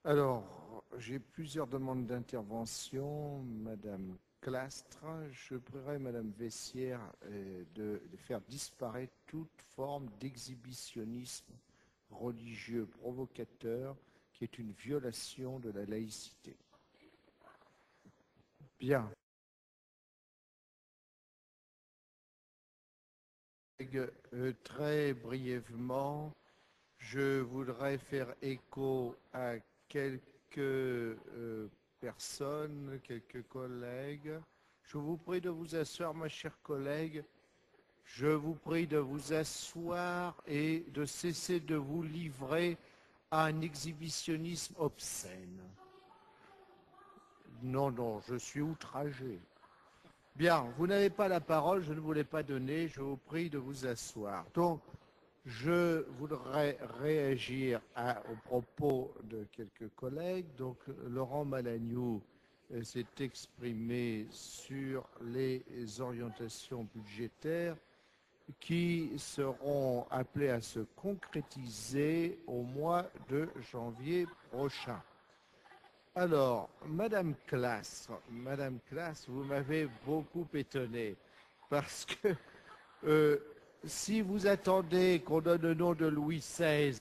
Alors, j'ai plusieurs demandes d'intervention. Madame Clastre, je prierai Madame Vessière de faire disparaître toute forme d'exhibitionnisme religieux provocateur qui est une violation de la laïcité. Bien. Très brièvement, je voudrais faire écho à quelques personnes, quelques collègues. Je vous prie de vous asseoir, ma chère collègue. Je vous prie de vous asseoir et de cesser de vous livrer à un exhibitionnisme obscène. Non, non, je suis outragé. Bien, vous n'avez pas la parole, je ne vous l'ai pas donnée, je vous prie de vous asseoir. Donc, je voudrais réagir aux propos de quelques collègues. Donc, Laurent Malagnou s'est exprimé sur les orientations budgétaires qui seront appelées à se concrétiser au mois de janvier prochain. Alors, Madame Classe, vous m'avez beaucoup étonné parce que si vous attendez qu'on donne le nom de Louis XVI,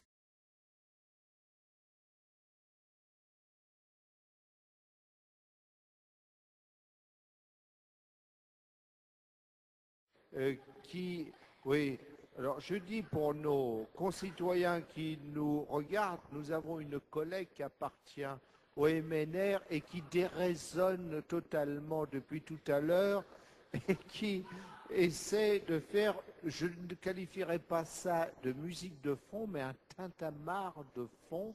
oui, alors je dis pour nos concitoyens qui nous regardent, nous avons une collègue qui appartient au MNR et qui déraisonne totalement depuis tout à l'heure et qui essaie de faire, je ne qualifierais pas ça de musique de fond, mais un tintamarre de fond.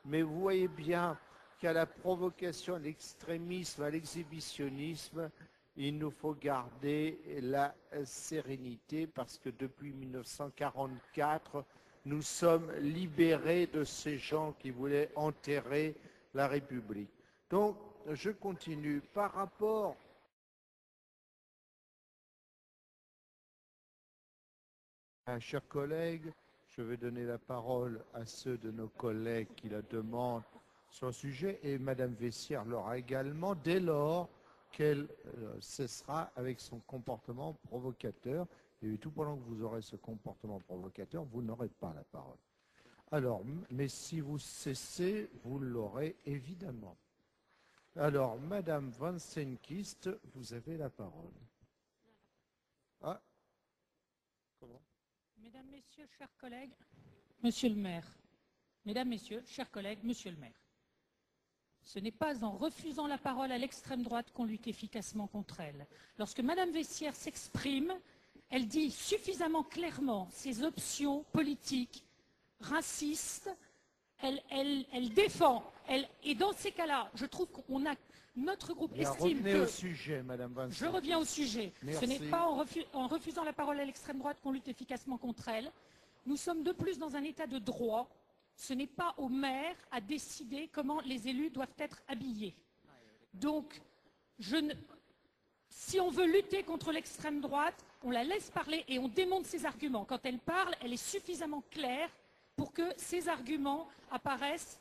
Mais vous voyez bien qu'à la provocation, à l'extrémisme, à l'exhibitionnisme, il nous faut garder la sérénité parce que depuis 1944, nous sommes libérés de ces gens qui voulaient enterrer la République. Donc, je continue. Par rapport chers collègues, je vais donner la parole à ceux de nos collègues qui la demandent sur le sujet et Madame Vessière l'aura également dès lors qu'elle cessera avec son comportement provocateur. Et tout pendant que vous aurez ce comportement provocateur, vous n'aurez pas la parole. Alors, mais si vous cessez, vous l'aurez évidemment. Alors, Madame Van Senkist, vous avez la parole. Ah, comment ? Mesdames, Messieurs, chers collègues, Monsieur le maire, Mesdames, Messieurs, chers collègues, Monsieur le maire, ce n'est pas en refusant la parole à l'extrême droite qu'on lutte efficacement contre elle. Lorsque Madame Vessière s'exprime, elle dit suffisamment clairement ses options politiques, racistes, elle défend. Et dans ces cas-là, je trouve qu'on a... Notre groupe estime revenez que... au sujet, Madame Van Je reviens au sujet. Merci. Ce n'est pas en refusant la parole à l'extrême droite qu'on lutte efficacement contre elle. Nous sommes de plus dans un état de droit. Ce n'est pas au maire à décider comment les élus doivent être habillés. Donc, si on veut lutter contre l'extrême droite, on la laisse parler et on démonte ses arguments. Quand elle parle, elle est suffisamment claire pour que ses arguments apparaissent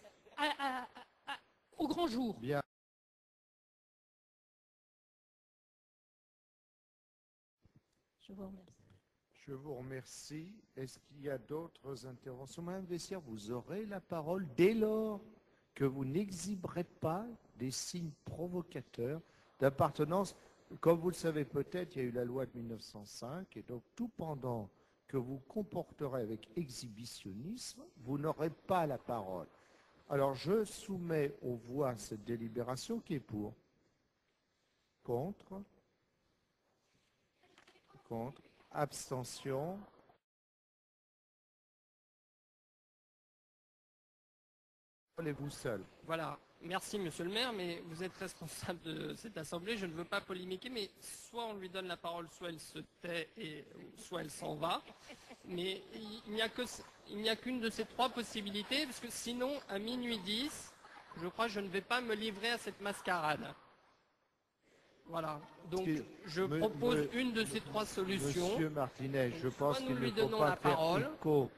au grand jour. Bien. Je vous remercie. Je vous remercie. Est-ce qu'il y a d'autres interventions? Madame Vessière, vous aurez la parole dès lors que vous n'exhiberez pas des signes provocateurs d'appartenance. Comme vous le savez peut-être, il y a eu la loi de 1905 et donc tout pendant que vous comporterez avec exhibitionnisme, vous n'aurez pas la parole. Alors je soumets aux voix cette délibération qui est pour. Contre. Contre. Abstention. Parlez-vous seul. Voilà, merci Monsieur le maire, mais vous êtes responsable de cette assemblée, je ne veux pas polémiquer, mais soit on lui donne la parole, soit elle se tait, soit elle s'en va. Mais il n'y a qu'une de ces trois possibilités, parce que sinon, à minuit 10, je crois que je ne vais pas me livrer à cette mascarade. Voilà, donc je propose une de ces trois solutions. Monsieur Martinez, je pense qu'il nous ne lui faut donnons pas la faire parole. écho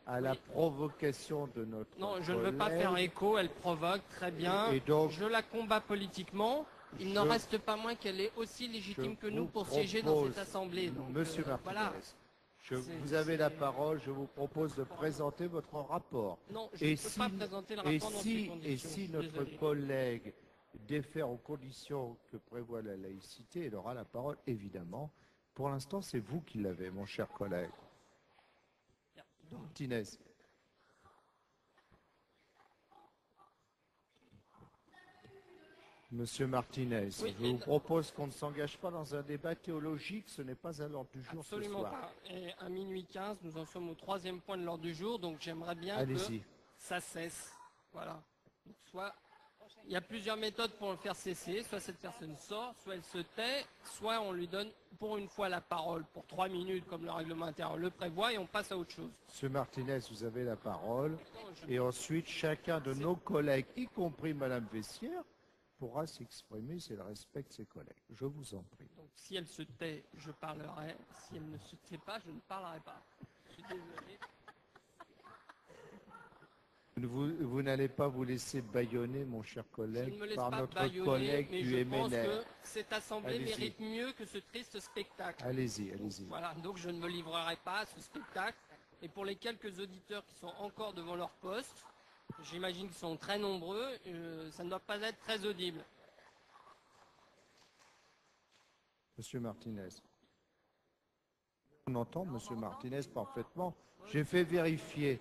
à la provocation de notre Non, je ne veux pas faire collègue. écho, elle provoque, très bien. Et donc, je la combats politiquement. Il n'en reste pas moins qu'elle est aussi légitime que nous pour siéger dans cette assemblée. Donc, Monsieur Martinez, voilà. vous avez la parole, je vous propose de présenter votre rapport. Non, je ne peux pas présenter le rapport dans ces conditions. Et si notre Désolé. collègue défère aux conditions que prévoit la laïcité, il aura la parole, évidemment. Pour l'instant, c'est vous qui l'avez, mon cher collègue. Martinez. Monsieur Martinez, Oui, je vous propose qu'on ne s'engage pas dans un débat théologique, ce n'est pas à l'ordre du jour ce Absolument soir. pas. Et à minuit 15, nous en sommes au 3e point de l'ordre du jour, donc j'aimerais bien que Allez-y. ça cesse. Voilà. Donc, soit il y a plusieurs méthodes pour le faire cesser, soit cette personne sort, soit elle se tait, soit on lui donne pour une fois la parole pour 3 minutes comme le règlement intérieur le prévoit et on passe à autre chose. Monsieur Martinez, vous avez la parole. Et ensuite, chacun de nos collègues, y compris Madame Vessière, pourra s'exprimer s'il respecte ses collègues. Je vous en prie. Donc si elle se tait, je parlerai. Si elle ne se tait pas, je ne parlerai pas. Je suis désolé. Vous n'allez pas vous laisser bâillonner, mon cher Je ne collègue, me laisse par pas notre bâillonner, collègue mais du je pense MNR. que cette assemblée Allez-y. mérite mieux que ce triste spectacle. Allez-y, allez-y. Voilà, donc je ne me livrerai pas à ce spectacle. Et pour les quelques auditeurs qui sont encore devant leur poste, j'imagine qu'ils sont très nombreux, ça ne doit pas être très audible. Monsieur Martinez. On entend Monsieur Martinez parfaitement. J'ai fait vérifier.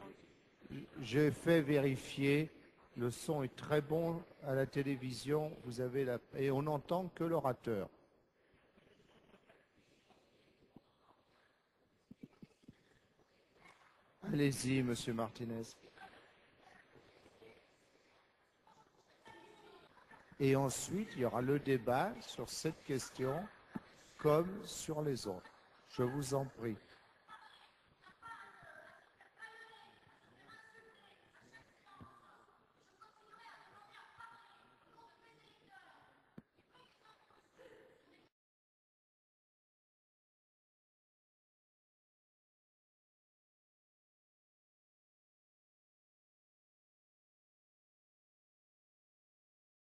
Le son est très bon à la télévision. Vous avez et on n'entend que l'orateur. Allez-y, Monsieur Martinez. Et ensuite, il y aura le débat sur cette question comme sur les autres. Je vous en prie.